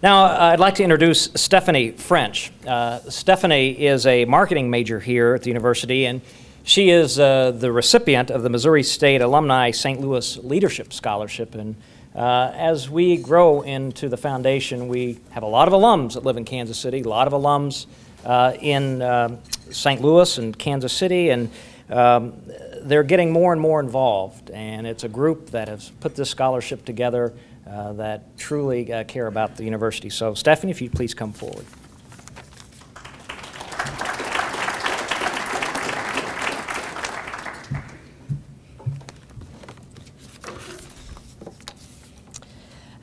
Now, I'd like to introduce Stephanie French. Stephanie is a marketing major here at the university, and she is the recipient of the Missouri State Alumni St. Louis Leadership Scholarship. And as we grow into the foundation, we have a lot of alums that live in Kansas City, a lot of alums in St. Louis and Kansas City, and they're getting more and more involved. And it's a group that has put this scholarship together that truly care about the university. So Stephanie, if you'd please come forward.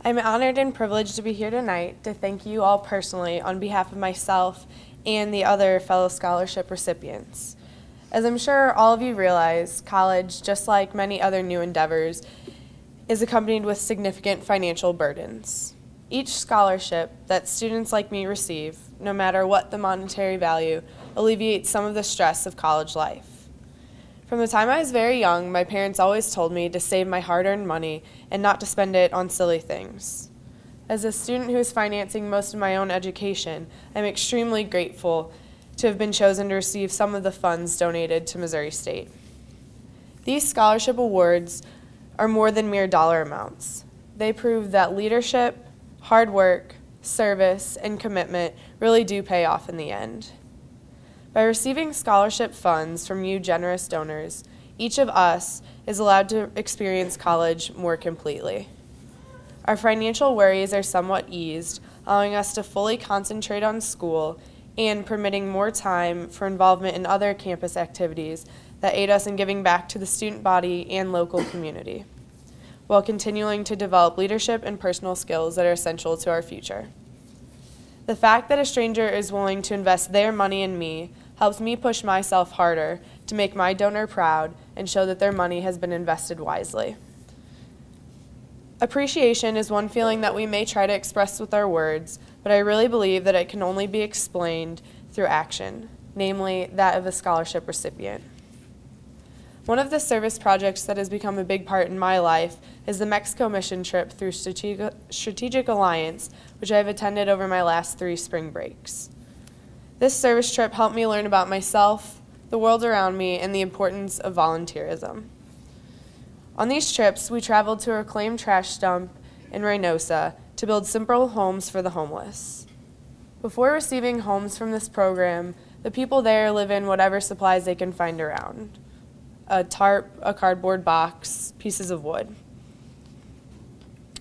I'm honored and privileged to be here tonight to thank you all personally on behalf of myself and the other fellow scholarship recipients. As I'm sure all of you realize, college, just like many other new endeavors, is accompanied with significant financial burdens. Each scholarship that students like me receive, no matter what the monetary value, alleviates some of the stress of college life. From the time I was very young, my parents always told me to save my hard-earned money and not to spend it on silly things. As a student who is financing most of my own education, I'm extremely grateful to have been chosen to receive some of the funds donated to Missouri State. These scholarship awards are more than mere dollar amounts. They prove that leadership, hard work, service, and commitment really do pay off in the end. By receiving scholarship funds from you generous donors, each of us is allowed to experience college more completely. Our financial worries are somewhat eased, allowing us to fully concentrate on school and permitting more time for involvement in other campus activities that aid us in giving back to the student body and local community, while continuing to develop leadership and personal skills that are essential to our future. The fact that a stranger is willing to invest their money in me helps me push myself harder to make my donor proud and show that their money has been invested wisely. Appreciation is one feeling that we may try to express with our words, but I really believe that it can only be explained through action, namely that of a scholarship recipient. One of the service projects that has become a big part in my life is the Mexico mission trip through Strategic Alliance, which I have attended over my last 3 spring breaks. This service trip helped me learn about myself, the world around me, and the importance of volunteerism. On these trips, we traveled to a reclaimed trash dump in Reynosa to build simple homes for the homeless. Before receiving homes from this program, the people there live in whatever supplies they can find around: a tarp, a cardboard box, pieces of wood.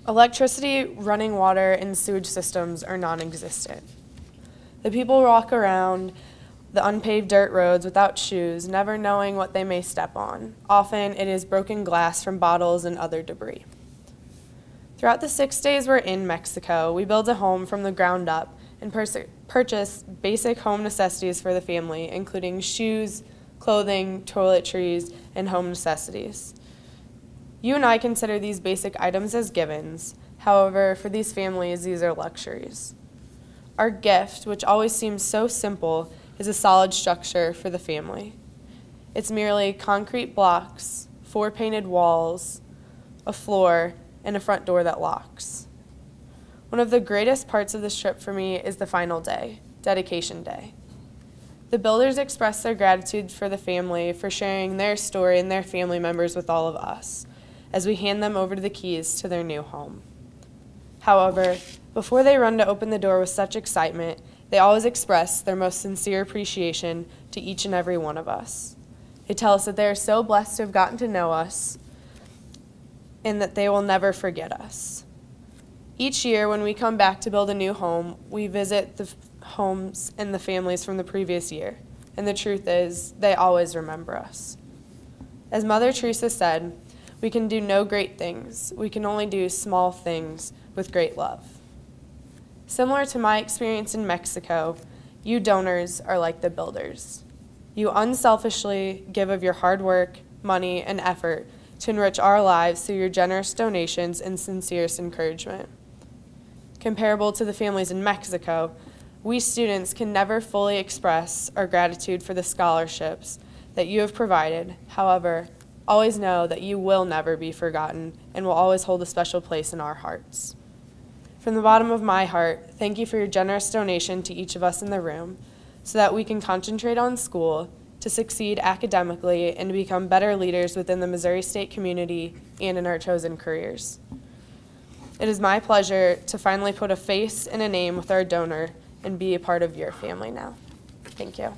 Electricity, running water, and sewage systems are non-existent. The people walk around the unpaved dirt roads without shoes, never knowing what they may step on. Often it is broken glass from bottles and other debris. Throughout the 6 days we're in Mexico, we build a home from the ground up and purchase basic home necessities for the family, including shoes, clothing, toiletries, and home necessities. You and I consider these basic items as givens. However, for these families, these are luxuries. Our gift, which always seems so simple, is a solid structure for the family. It's merely concrete blocks, 4 painted walls, a floor, and a front door that locks. One of the greatest parts of this trip for me is the final day, Dedication Day. The builders express their gratitude for the family for sharing their story and their family members with all of us as we hand them over the keys to their new home. However, before they run to open the door with such excitement, they always express their most sincere appreciation to each and every one of us. They tell us that they are so blessed to have gotten to know us and that they will never forget us. Each year when we come back to build a new home, we visit the homes and the families from the previous year, and the truth is, they always remember us. As Mother Teresa said, we can do no great things. We can only do small things with great love. Similar to my experience in Mexico, you donors are like the builders. You unselfishly give of your hard work, money, and effort to enrich our lives through your generous donations and sincerest encouragement. Comparable to the families in Mexico, we students can never fully express our gratitude for the scholarships that you have provided. However, always know that you will never be forgotten and will always hold a special place in our hearts. From the bottom of my heart, thank you for your generous donation to each of us in the room so that we can concentrate on school, to succeed academically, and to become better leaders within the Missouri State community and in our chosen careers. It is my pleasure to finally put a face and a name with our donor and be a part of your family now. Thank you.